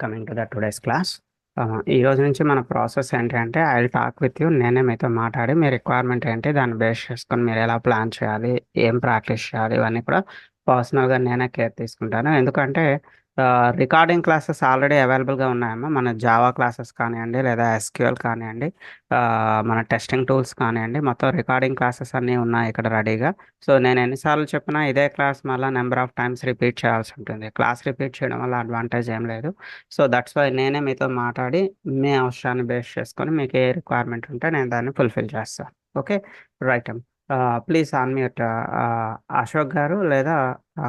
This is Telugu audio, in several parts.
Coming to the today's class. ఈ రోజు నుంచి మన ప్రాసెస్ ఏంటంటే I will talk with you. నేనే మీతో మాట్లాడి మీ రిక్వైర్మెంట్ ఏంటి దాన్ని బేస్ చేసుకొని మీరు ఎలా ప్లాన్ చేయాలి, ఏం ప్రాక్టీస్ చేయాలి, ఇవన్నీ కూడా పర్సనల్గా నేనే కేర్ తీసుకుంటాను. ఎందుకంటే రికార్డింగ్ క్లాసెస్ ఆల్రెడీ అవైలబుల్గా ఉన్నాయమ్మా. మన జావా క్లాసెస్ కానివ్వండి, లేదా ఎస్క్యూఎల్ కానివ్వండి, మన టెస్టింగ్ టూల్స్ కానివ్వండి, మొత్తం రికార్డింగ్ క్లాసెస్ అన్నీ ఉన్నాయి ఇక్కడ రెడీగా. సో నేను ఎన్నిసార్లు చెప్పినా ఇదే క్లాస్ మళ్ళీ నెంబర్ ఆఫ్ టైమ్స్ రిపీట్ చేయాల్సి ఉంటుంది. క్లాస్ రిపీట్ చేయడం వల్ల అడ్వాంటేజ్ ఏం లేదు. సో దట్స్ వై నేనే మీతో మాట్లాడి మీ అవసరాన్ని బేస్ చేసుకొని మీకు ఏ రిక్వైర్మెంట్ ఉంటే నేను దాన్ని ఫుల్ఫిల్ చేస్తాను. Okay, right. Please unmute Ashok garu లేదా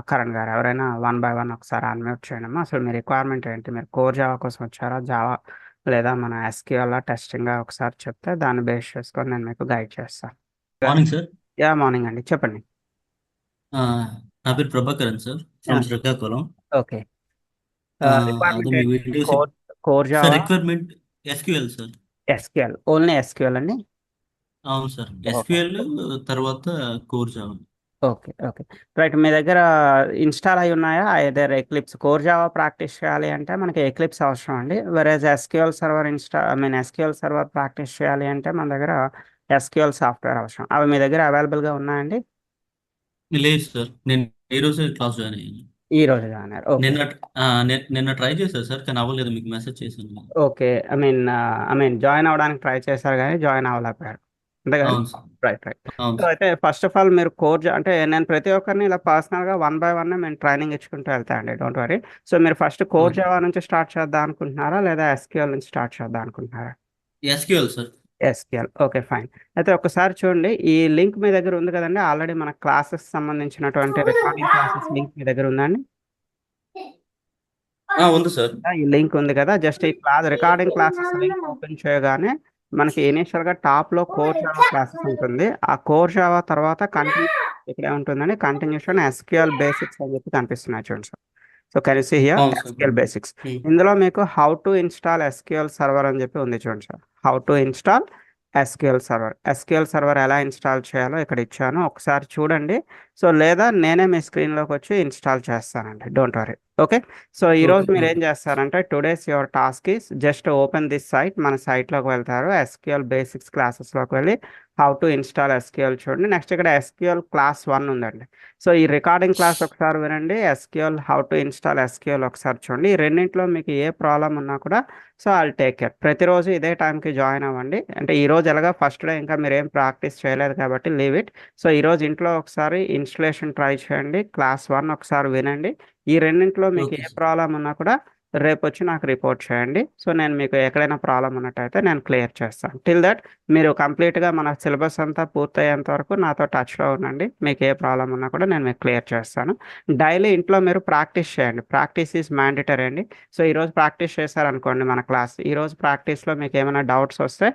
కరణ్ గారు, ఎవరైనా వన్ బై వన్ ఒకసారి అన్మ్యూట్ చేయడమ్మా. అసలు మీ రిక్వైర్మెంట్ ఏంటి? మీరు కోర్ జావా కోసం వచ్చారా, జావా లేదా మన ఎస్క్యూఎల్ టెస్టింగ్ ఒకసారి చెప్తే దాన్ని బేస్ చేసుకొని నేను మీకు గైడ్ చేస్తాను. Morning sir. యా, మార్నింగ్ అండి, చెప్పండి. నా పేరు Prabhakaran sir, from Srikakulam. Okay, అదే రిక్వైర్మెంట్ మీ ఏంటి? Videos core sir. Java, requirement SQL sir. SQL, only SQL అండి. అవును సార్, ఓకే, ఎస్క్యూఎల్ తర్వాత core Java. Okay, okay, right. మీ దగ్గర ఇన్స్టాల్ అయి ఉన్నాయా ఏదైనా ఎక్లిప్స్? కోర్ జావా ప్రాక్టీస్ చేయాలి అంటే మనకి ఎక్లిప్స్ అవసరం అండి. వెరేజ్ SQL server SQL server practice చేయాలి అంటే మన దగ్గర ఎస్క్యూఎల్ సాఫ్ట్వేర్ అవసరం. అవి మీ దగ్గర అవైలబుల్గా ఉన్నాయండి? లేదు సార్, నేను ఈ రోజే క్లాస్ జాయిన్ అయ్యాను. ఈ రోజు అన్నారు. ఓకే, నిన్న నిన్న ట్రై చేశాను సార్, కానీ అవ్వలేదు. మీకు మెసేజ్ చేశాను. ఓకే. జాయిన్ అవ్వడానికి ట్రై చేశారు కానీ జాయిన్ అవ్వలేకపోయారు, అంతే కదా? అవును సార్. Right, right. అవును సో సార్. అయితే ఫస్ట్ ఆఫ్ ఆల్ మీరు అంటే నేను ప్రతి ఒక్కరిని ఇలా పర్సనల్గా వన్ బై వన్ మేము ట్రైనింగ్ ఇచ్చుకుంటూ వెళ్తాయండి, డోంట్ వరీ. సో మీరు ఫస్ట్ కోర్ ఓకే, జావా నుంచి స్టార్ట్ చేద్దాం అనుకుంటున్నారా, లేదా ఎస్క్యూఎల్ నుంచి స్టార్ట్ చేద్దాం అనుకుంటున్నారా? SQL sir. SQL, okay, fine. అయితే ఒకసారి చూడండి, ఈ లింక్ మీ దగ్గర ఉంది కదండి. ఆల్రెడీ మన క్లాసెస్ సంబంధించినటువంటి రికార్డింగ్ క్లాసెస్ లింక్ మీ దగ్గర ఉందండి. ఉంది సార్. ఈ లింక్ ఉంది కదా, జస్ట్ ఈ class recording classes link open చేయగానే మనకి ఇనిషియల్ గా టాప్ లో కోర్ జావా క్లాసెస్ ఉంటుంది. ఆ కోర్ జావా తర్వాత కంటిన్యూ ఇక్కడ ఉంటుందండి, కంటిన్యూషన్ ఎస్క్యూఎల్ బేసిక్స్ అని చెప్పి కనిపిస్తున్నాయి చూడండి sir. So can you see here అవును సార్. SQL basics. ఇందులో మీకు how to install SQL server అని చెప్పి ఉంది చూడండి sir. How to install SQL server ఎలా ఇన్స్టాల్ చేయాలో ఇక్కడ ఇచ్చాను, ఒకసారి చూడండి. సో లేదా నేనే మీ స్క్రీన్లోకి వచ్చి ఇన్స్టాల్ చేస్తానండి, డోంట్ వరీ. ఓకే, సో ఈరోజు ఓకే, మీరు ఏం చేస్తారంటే today's your task is just open this site. మన సైట్లోకి వెళ్తారు, ఎస్క్యూఎల్ బేసిక్స్ క్లాసెస్లోకి వెళ్ళి హౌ టు ఇన్స్టాల్ ఎస్క్యూఎల్ చూడండి. నెక్స్ట్ ఇక్కడ ఎస్క్యూఎల్ క్లాస్ 1 ఉందండి. సో ఈ రికార్డింగ్ క్లాస్ ఒకసారి వినండి, SQL how to install SQL ఒకసారి చూడండి. ఈ రెండింటిలో మీకు ఏ ప్రాబ్లం ఉన్నా కూడా సో ఐల్ టేక్ కేర్. ప్రతిరోజు ఇదే టైంకి జాయిన్ అవ్వండి. అంటే ఈ రోజు ఎలాగా ఫస్ట్ డే ఇంకా మీరు ఏం ప్రాక్టీస్ చేయలేదు కాబట్టి లీవ్ ఇట్. సో ఈరోజు ఇంట్లో ఒకసారి ఇన్స్టలేషన్ ట్రై చేయండి, క్లాస్ 1 ఒకసారి వినండి. ఈ రెండింటిలో మీకు ఓకే ఏ సార్. ప్రాబ్లం ఉన్నా కూడా రేపు వచ్చి నాకు రిపోర్ట్ చేయండి. సో నేను మీకు ఎక్కడైనా ప్రాబ్లం ఉన్నట్టయితే నేను క్లియర్ చేస్తాను. టిల్ దట్ మీరు కంప్లీట్గా మన సిలబస్ అంతా పూర్తయ్యేంత వరకు నాతో టచ్లో ఉండండి. మీకు ఏ ప్రాబ్లం ఉన్నా కూడా నేను మీకు క్లియర్ చేస్తాను. డైలీ ఇంట్లో మీరు ప్రాక్టీస్ చేయండి, ప్రాక్టీస్ ఈజ్ మ్యాండేటరీ అండి. సో ఈరోజు ప్రాక్టీస్ చేశారనుకోండి మన క్లాస్, ఈరోజు ప్రాక్టీస్లో మీకు ఏమైనా డౌట్స్ వస్తే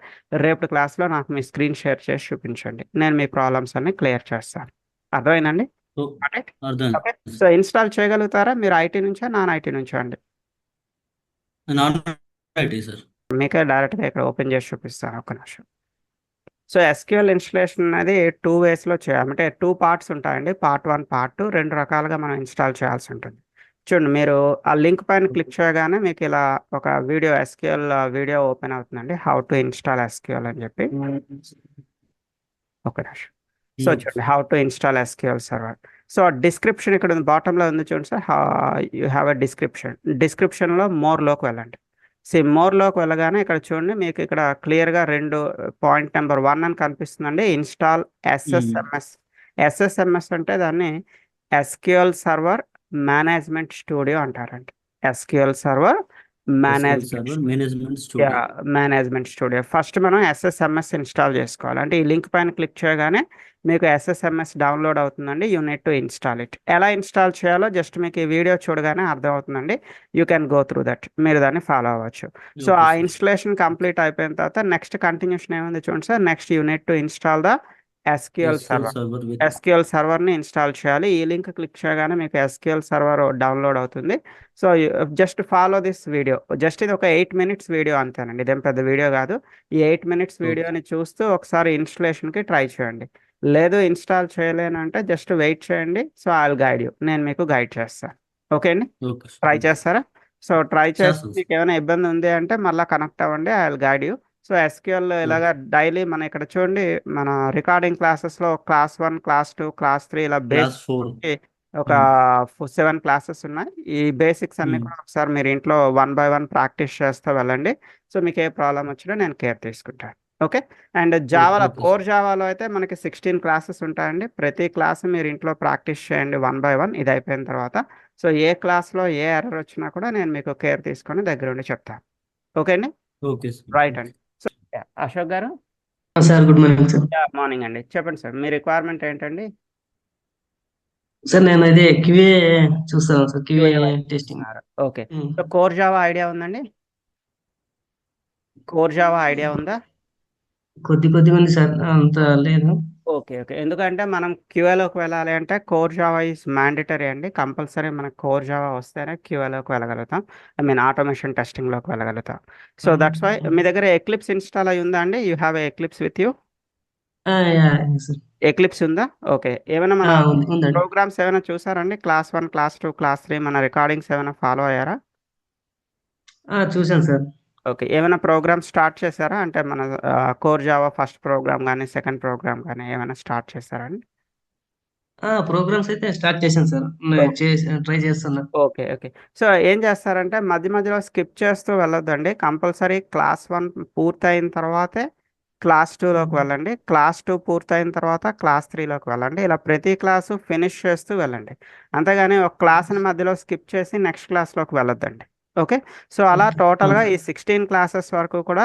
రేపు క్లాస్లో నాకు మీ స్క్రీన్ షేర్ చేసి చూపించండి, నేను మీ ప్రాబ్లమ్స్ అన్ని క్లియర్ చేస్తాను. అర్థమైందండి? అర్థం. ఓకే, సో ఇన్స్టాల్ చేయగలుగుతారా మీరు? ఐటీ నుంచా నాన్ ఐటీ నుంచా అండి? Non IT sir. మీకే డైరెక్ట్గా ఇక్కడ ఓపెన్ చేసి చూపిస్తాను, ఒక్క నిమిషం. సో ఎస్క్యూఎల్ ఇన్స్టలేషన్ అనేది 2 వేస్లో చేయాలి, అంటే 2 పార్ట్స్ ఉంటాయండి. పార్ట్ 1, పార్ట్ 2, 2 రకాలుగా మనం ఇన్స్టాల్ చేయాల్సి ఉంటుంది. చూడండి, మీరు ఆ లింక్ పైన క్లిక్ చేయగానే మీకు ఇలా ఒక వీడియో ఎస్క్యూఎల్ వీడియో ఓపెన్ అవుతుందండి, హౌ టు ఇన్స్టాల్ ఎస్క్యూఎల్ అని చెప్పి. ఒక నిమిషం. సో చూడండి, how to install SQL server. So description ఇక్కడ ఉంది, బాటంలో ఉంది చూడండి సార్. యూ హ్యావ్ ఎ డిస్క్రిప్షన్లో మోర్లోకి వెళ్ళండి. మోర్లోకి వెళ్ళగానే ఇక్కడ చూడండి, మీకు ఇక్కడ క్లియర్గా 2 పాయింట్ నెంబర్ 1 అని కనిపిస్తుందండి, ఇన్స్టాల్ ఎస్ఎస్ఎంఎస్. ఎస్ఎస్ఎంఎస్ అంటే దాన్ని ఎస్క్యూఎల్ సర్వర్ మేనేజ్మెంట్ స్టూడియో అంటారండి. SQL server management studio. Management studio. First మనం ఎస్ఎస్ఎంఎస్ ఇన్స్టాల్ చేసుకోవాలి. అంటే ఈ లింక్ పైన క్లిక్ చేయగానే మీకు ఎస్ఎస్ఎంఎస్ డౌన్లోడ్ అవుతుందండి. You need to install it. ఎలా ఇన్స్టాల్ చేయాలో జస్ట్ మీకు ఈ వీడియో చూడగానే అర్థమవుతుందండి. You can go through that, మీరు దాన్ని ఫాలో అవ్వచ్చు. సో ఆ ఇన్స్టలేషన్ కంప్లీట్ అయిపోయిన తర్వాత నెక్స్ట్ కంటిన్యూషన్ ఏముంది చూడండి sir. Next you need to install the SQL server. ఎస్క్యూఎల్ సర్వర్ని ఇన్స్టాల్ చేయాలి. ఈ లింక్ క్లిక్ చేయగానే మీకు ఎస్క్యూఎల్ సర్వర్ డౌన్లోడ్ అవుతుంది. So just follow this video. Just ఇది ఒక 8 మినిట్స్ వీడియో అంతేనండి, ఇదేం పెద్ద వీడియో కాదు. ఈ 8 మినిట్స్ వీడియోని చూస్తూ ఒకసారి ఇన్స్టలేషన్కి ట్రై చేయండి. లేదు ఇన్స్టాల్ చేయలేనంటే జస్ట్ వెయిట్ చేయండి. So I will guide you, నేను మీకు గైడ్ చేస్తాను. ఓకే అండి, ట్రై చేస్తారా? సో ట్రై చేసి చేస్తాను మీకు ఏమైనా ఇబ్బంది ఉంది అంటే మళ్ళీ కనెక్ట్ అవ్వండి, I will guide you. So SQL sir. ఇలాగా డైలీ మన ఇక్కడ చూడండి, మన రికార్డింగ్ క్లాసెస్లో క్లాస్ 1, క్లాస్ 2, క్లాస్ 3 ఇలా క్లాస్ బేసిక్ 4. ఒక 7 క్లాసెస్ ఉన్నాయి. ఈ బేసిక్స్ అన్ని కూడా ఒకసారి మీరు ఇంట్లో 1 బై 1 ప్రాక్టీస్ చేస్తూ వెళ్ళండి. సో మీకు ఏ ప్రాబ్లం వచ్చినా నేను కేర్ తీసుకుంటాను. ఓకే. అండ్ జావాలో, ఓకే కోర్ సార్. జావాలో అయితే మనకి 16 క్లాసెస్ ఉంటాయండి. ప్రతి క్లాస్ మీరు ఇంట్లో ప్రాక్టీస్ చేయండి 1 బై 1. ఇది అయిపోయిన తర్వాత సో ఏ క్లాస్లో ఏ ఎర్రర్ వచ్చినా కూడా నేను మీకు కేర్ తీసుకొని దగ్గరుండి చెప్తాను. ఓకే అండి. Okay sir. రైట్ అండి. సో అశోక్ గారు, sir good morning sir. Morning అండి. చెప్పండి సార్, మీ రిక్వైర్మెంట్ ఏంటండి? సార్ నేను అదే క్యూఏ చూస్తాను sir, QA testing. Okay. So core Java idea ఉందండి? కోర్ జావా ఐడియా ఉందా? కొద్ది మంది సార్, అంత లేదు. ఓకే. ఓకే. ఎందుకంటే మనం క్యూఏలోకి వెళ్ళాలి అంటే కోర్ జావా ఈజ్ మ్యాండేటరీ అండి. కంపల్సరీ మనకు కోర్ జావా వస్తేనే క్యూఏలోకి వెళ్ళగలుగుతాం. ఐ మీన్ ఆటోమేషన్ టెస్టింగ్లోకి వెళ్ళగలుగుతాం. సో దట్స్ వై మీ దగ్గర ఎక్లిప్స్ ఇన్స్టాల్ అయి ఉందా అండి? You have eclipse with you? Sir eclipse ఉందా? ఓకే. ఏమైనా మన ఉందండి. ప్రోగ్రామ్స్ ఏమైనా చూసారండి? క్లాస్ 1, క్లాస్ 2, క్లాస్ 3 మన రికార్డింగ్స్ ఏమైనా ఫాలో అయ్యారా? చూశాను సార్. ఓకే. ఏమైనా ప్రోగ్రామ్ స్టార్ట్ చేశారా? అంటే మన కోర్ జావా ఫస్ట్ ప్రోగ్రామ్ గానీ, సెకండ్ ప్రోగ్రామ్ గానీ ఏమైనా స్టార్ట్ చేశారా అండి? ప్రోగ్రామ్స్ అయితే స్టార్ట్ చేశాను సార్, ట్రై చేస్తున్నా. ఓకే. ఓకే. సో ఏం చేస్తారంటే మధ్య మధ్యలో స్కిప్ చేస్తూ వెళ్ళొద్దండి. కంపల్సరీ క్లాస్ 1 పూర్తయిన తర్వాతే క్లాస్ 2లోకి వెళ్ళండి. క్లాస్ 2 పూర్తయిన తర్వాత క్లాస్ 3లోకి వెళ్ళండి. ఇలా ప్రతి క్లాసు ఫినిష్ చేస్తూ వెళ్ళండి. అంతేగాని ఒక క్లాస్‌ని మధ్యలో స్కిప్ చేసి నెక్స్ట్ క్లాస్‌లోకి వెళ్ళొద్దండి. ఓకే. సో అలా టోటల్‌గా ఈ 16 క్లాసెస్ వరకు కూడా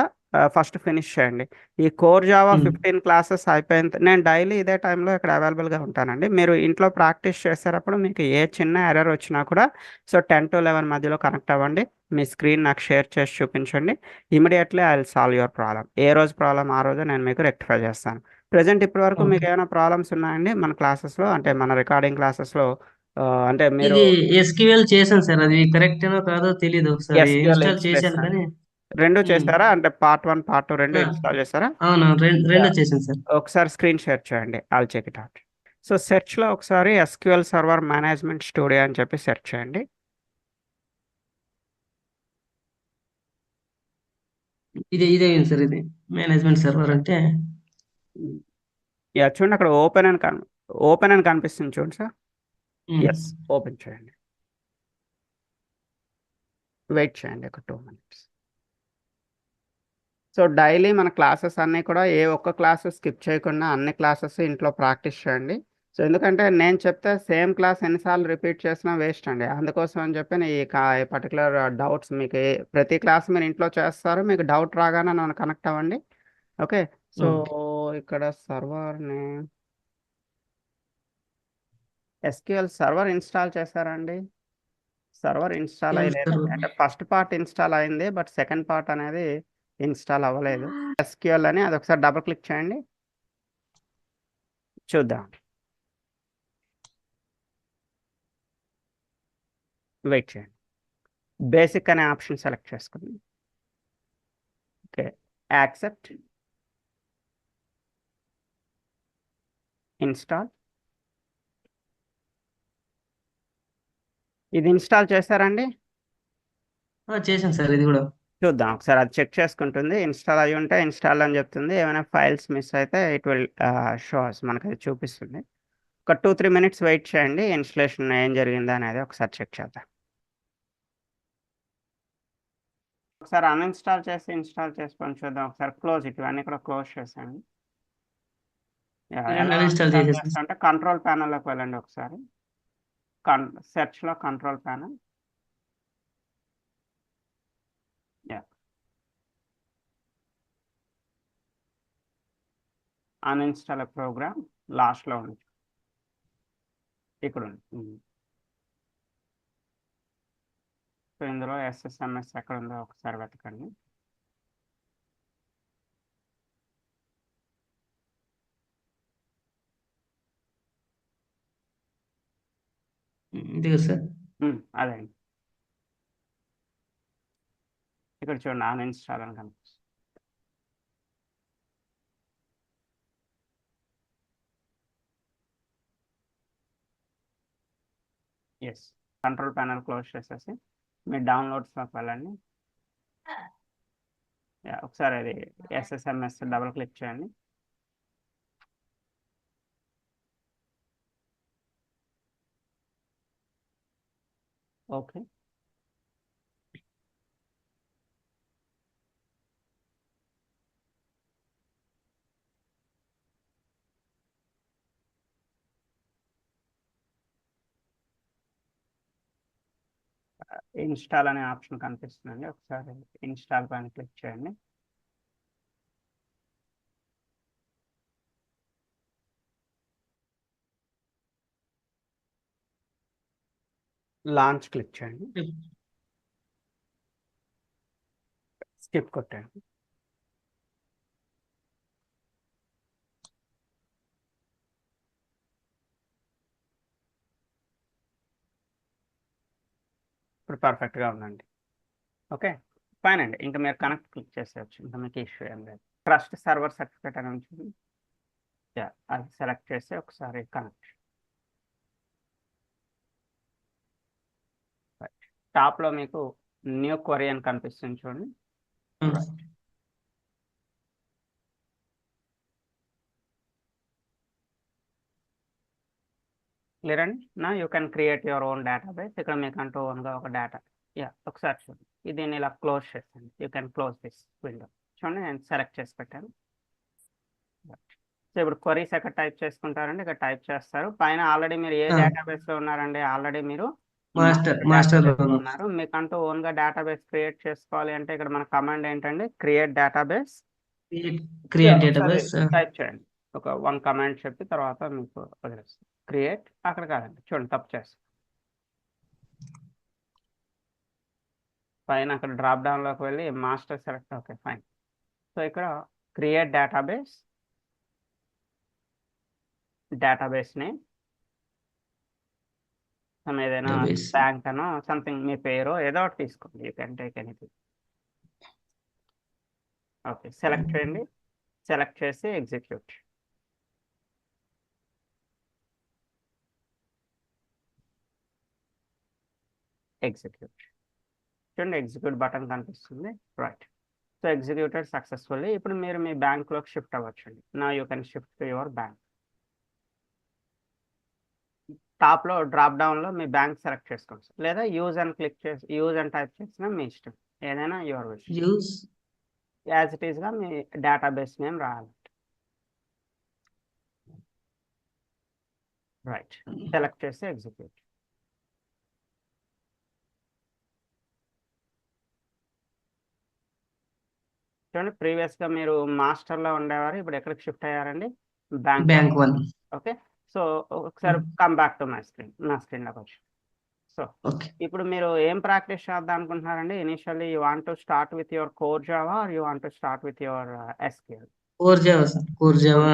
ఫస్ట్ ఫినిష్ చేయండి. ఈ కోర్ జావా 15 క్లాసెస్ అయిపోయిన నేను డైలీ ఇదే టైంలో ఇక్కడ అవైలబుల్‌గా ఉంటానండి. మీరు ఇంట్లో ప్రాక్టీస్ చేసేటప్పుడు మీకు ఏ చిన్న ఎర్రర్ వచ్చినా కూడా సో 10-11 మధ్యలో కనెక్ట్ అవ్వండి. మీ స్క్రీన్ నాకు షేర్ చేసి చూపించండి. Immediately I will solve your problem. ఏ రోజు ప్రాబ్లమ్ ఆ రోజే నేను మీకు రెక్టిఫై చేస్తాను. ప్రెజెంట్ ఇప్పటి వరకు మీకు ఏమైనా ప్రాబ్లమ్స్ ఉన్నాయండి మన క్లాసెస్‌లో? అంటే మన రికార్డింగ్ క్లాసెస్‌లో అంటే మీరు ఇది ఎస్క్యూఎల్ చేశాను సార్, అది కరెక్టేనో కాదో తెలీదు. ఒకసారి ఎస్‌క్యూఎల్ ఇన్స్టాల్ ఇన్స్టాల్ చేశాను చేశారా? కానీ. 2 ఉమ్, చేశారా? అంటే పార్ట్ 1, పార్ట్ 2 2 ఆ, ఇన్స్టాల్ చేశారా? అవును, రెండు యాహ్! చేశాను సార్. ఒకసారి స్క్రీన్ షేర్ చేయండి. I will check it out. So సెర్చ్‌లో ఒకసారి ఎస్‌క్యూఎల్ సర్వర్ మేనేజ్మెంట్ స్టూడియో అని చెప్పి సెర్చ్ చేయండి. ఇదే సార్, ఇది మేనేజ్మెంట్ సర్వర్ అంటే. యాహ్! చూడండి అక్కడ ఓపెన్ అని కనిపిస్తుంది చూడండి సార్. యెస్. ఓపెన్ చేయండి. వెయిట్ చేయండి ఒక 2 మినిట్స్. సో డైలీ మన క్లాసెస్ అన్నీ కూడా ఏ ఒక్క క్లాసు స్కిప్ చేయకుండా అన్ని క్లాసెస్ ఇంట్లో ప్రాక్టీస్ చేయండి. సో ఎందుకంటే నేను చెప్తే సేమ్ క్లాస్ ఎన్నిసార్లు రిపీట్ చేసినా వేస్ట్ అండి. అందుకోసం అని చెప్పి ఈ పర్టిక్యులర్ డౌట్స్ మీకు ప్రతి క్లాస్ మీరు ఇంట్లో చేస్తారు. మీకు డౌట్ రాగానే నన్ను కనెక్ట్ అవ్వండి. ఓకే. సో ఇక్కడ సర్వర్‌ని ఎస్‌క్యూఎల్ సర్వర్ ఇన్‌స్టాల్ చేశారా అండి? సర్వర్ ఇన్‌స్టాల్ అయ్యలేదండి. అంటే ఫస్ట్ పార్ట్ ఇన్‌స్టాల్ అయింది. బట్ సెకండ్ పార్ట్ అనేది ఇన్‌స్టాల్ అవ్వలేదు. ఎస్‌క్యూఎల్ అని అదొకసారి డబుల్ క్లిక్ చేయండి. చూద్దాం. వెయిట్ చేయండి. బేసిక్ అనే ఆప్షన్ సెలెక్ట్ చేసుకోండి. ఓకే. యాక్సెప్ట్. ఇన్‌స్టాల్. ఇది ఇన్‌స్టాల్ చేశారండి? చేశాను సార్, ఇది కూడా. చూద్దాం ఒకసారి అది చెక్ చేసుకుంటుంది. ఇన్‌స్టాల్ అయ్యి ఉంటే ఇన్‌స్టాల్ అని చెప్తుంది. ఏమైనా ఫైల్స్ మిస్ అయితే ఇట్ విల్ షో అస్ మనకది చూపిస్తుంది. ఒక 2-3 మినిట్స్ వెయిట్ చేయండి. ఇన్‌స్టాలేషన్ ఏం జరిగిందా అనేది ఒకసారి చెక్ చేద్దాం. ఒకసారి అన్‌ఇన్‌స్టాల్ చేసి ఇన్‌స్టాల్ చేసుకొని చూద్దాం. ఒకసారి క్లోజ్ ఇవన్నీ కూడా క్లోజ్ చేసేయండి. యాహ్! ఎలా అన్ఇన్స్టాల్ ఇన్‌స్టాల్ చేసేసాను. చేస్తా అంటే కంట్రోల్ ప్యానెల్‌లోకి వెళ్ళండి ఒకసారి. సెర్చ్‌లో కంట్రోల్ ప్యానెల్. యాహ్! అన్‌ఇన్‌స్టాల్ ఎ ప్రోగ్రామ్ లాస్ట్‌లో ఉంది. ఇక్కడుంది. సో ఇందులో ఎస్ఎస్ఎంఎస్ ఎక్కడుందో ఒకసారి వెతకండి. ఇదే కదా సార్. అదే అండి. ఇక్కడ చూడండి అన్‌ఇన్‌స్టాల్ అని కనిపిస్తుంది. యెస్. కంట్రోల్ ప్యానెల్ క్లోజ్ చేసేసి మీ డౌన్లోడ్స్లోకి వెళ్ళండి. ఒకసారి అది SSMS డబుల్ క్లిక్ చేయండి. ఓకే, ఇన్స్టాల్ అనే ఆప్షన్ కనిపిస్తుందండి. ఒకసారి ఇన్స్టాల్ పైన క్లిక్ చేయండి. లాంచ్ క్లిక్ చేయండి. స్కిప్ కొట్టండి. ఇప్పుడు పర్ఫెక్ట్గా ఉందండి. ఓకే, ఫైన్ అండి. ఇంకా మీరు కనెక్ట్ క్లిక్ చేసేయచ్చు. ఇంకా మీకు ఇష్యూ ఏం లేదు. ట్రస్ట్ సర్వర్ సర్టిఫికేట్ అని ఉంటుంది, అది సెలెక్ట్ చేసి ఒకసారి కనెక్ట్. టాప్లో మీకు న్యూ క్వరీ అని కనిపిస్తుంది చూడండి. క్లియర్ అండి. నా you can create your own database. ఇక్కడ మీకంటూ ఓన్గా ఒక డేటా. ఒకసారి చూడండి. దీన్ని ఇలా క్లోజ్ చేస్తాను. You can close this window. చూడండి, నేను సెలెక్ట్ చేసి పెట్టాను. సో ఇప్పుడు క్వరీస్ ఎక్కడ టైప్ చేసుకుంటారండి, ఇక్కడ టైప్ చేస్తారు. పైన ఆల్రెడీ మీరు ఏ డేటాబేస్లో ఉన్నారండి, ఆల్రెడీ మీరు మాస్టర్ ఉన్నారు. మీకంటూ ఓన్గా డేటాబేస్ క్రియేట్ చేసుకోవాలి అంటే ఇక్కడ మన కమాండ్ ఏంటండి, క్రియేట్ డేటాబేస్. టైప్ చేయండి. ఒక 1 కమాండ్ చెప్పి తర్వాత మీకు వదిలేస్తుంది. క్రియేట్ అక్కడ కాదండి, చూడండి తప్పు చేస్తాం. పైన అక్కడ డ్రాప్ డౌన్లోకి వెళ్ళి master select. Okay, fine. So ఇక్కడ క్రియేట్ డేటాబేస్ నేమ్ ఏదైనా బ్యాంక్ అనో సంథింగ్ మీ పేరు ఏదో ఒకటి తీసుకోండి. You can take anything. Okay, select చేయండి. సెలెక్ట్ చేసి ఎగ్జిక్యూట్. చూడండి, ఎగ్జిక్యూట్ బటన్ కనిపిస్తుంది. రైట్. So executed successfully. ఇప్పుడు మీరు మీ బ్యాంక్లోకి షిఫ్ట్ అవ్వచ్చండి. నా you can shift to your bank. టాప్లో డ్రాప్ డౌన్లో మీ బ్యాంక్ సెలెక్ట్ చేసుకోండి, లేదా యూజ్ అని క్లిక్ చేసి యూజ్ అని టైప్ చేసినా మీ ఇష్టం, ఏదైనా యువర్ విష్. యాజ్ ఇట్ ఈస్గా మీ డేటాబేస్ నేమ్ రాయాలి. రైట్, సెలెక్ట్ చేసి ఎగ్జిక్యూట్. చూడండి, ప్రీవియస్గా మీరు మాస్టర్లో ఉండేవారు, ఇప్పుడు ఎక్కడికి షిఫ్ట్ అయ్యారండి, బ్యాంక్ 1. ఓకే, సో ఒకసారి come back to my screen. నా స్క్రీన్లోకి వచ్చి. సో ఇప్పుడు మీరు ఏం ప్రాక్టీస్ చేద్దాం అనుకుంటున్నారండి? Initially you want to start with your core Java or you want to start with your SQL? Core Java.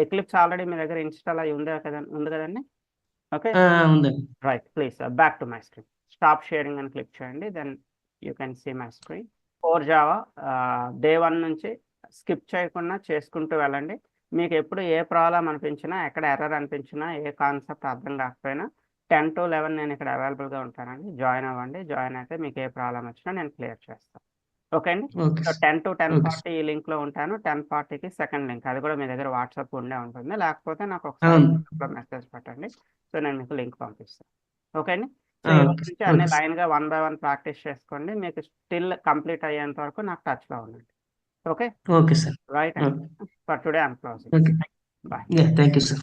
Eclipse already మీ దగ్గర ఇన్స్టాల్ అయ్యి ఉంది కదండి. Okay, right. Please back to my screen. Stop sharing అని క్లిక్ చేయండి. Then you can see my screen. Core Java day 1 నుంచి స్కిప్ చేయకుండా చేసుకుంటూ వెళ్ళండి. మీకు ఎప్పుడు ఏ ప్రాబ్లం అనిపించినా, ఎక్కడ ఎర్రర్ అనిపించినా, ఏ కాన్సెప్ట్ అర్థం కాకపోయినా 10 to 11 నేను ఇక్కడ అవైలబుల్గా ఉంటానండి. జాయిన్ అవ్వండి. జాయిన్ అయితే మీకు ఏ ప్రాబ్లం వచ్చినా నేను క్లియర్ చేస్తాను. ఓకే అండి. సో 10 to 10:40 ఈ లింక్లో ఉంటాను. 10:40కి సెకండ్ లింక్, అది కూడా మీ దగ్గర వాట్సాప్ ఉండే ఉంటుంది. లేకపోతే నాకు ఒకసారి మెసేజ్ పెట్టండి. సో నేను మీకు లింక్ పంపిస్తాను. ఓకే అండి. సో ఈ రోజు నుంచి అన్ని లైన్గా 1 by 1 ప్రాక్టీస్ చేసుకోండి. మీకు స్టిల్ కంప్లీట్ అయ్యేంత వరకు నాకు టచ్లో ఉండండి. Okay sir. రైట్ అండి. For today I'm closing. Bye. Thank you sir.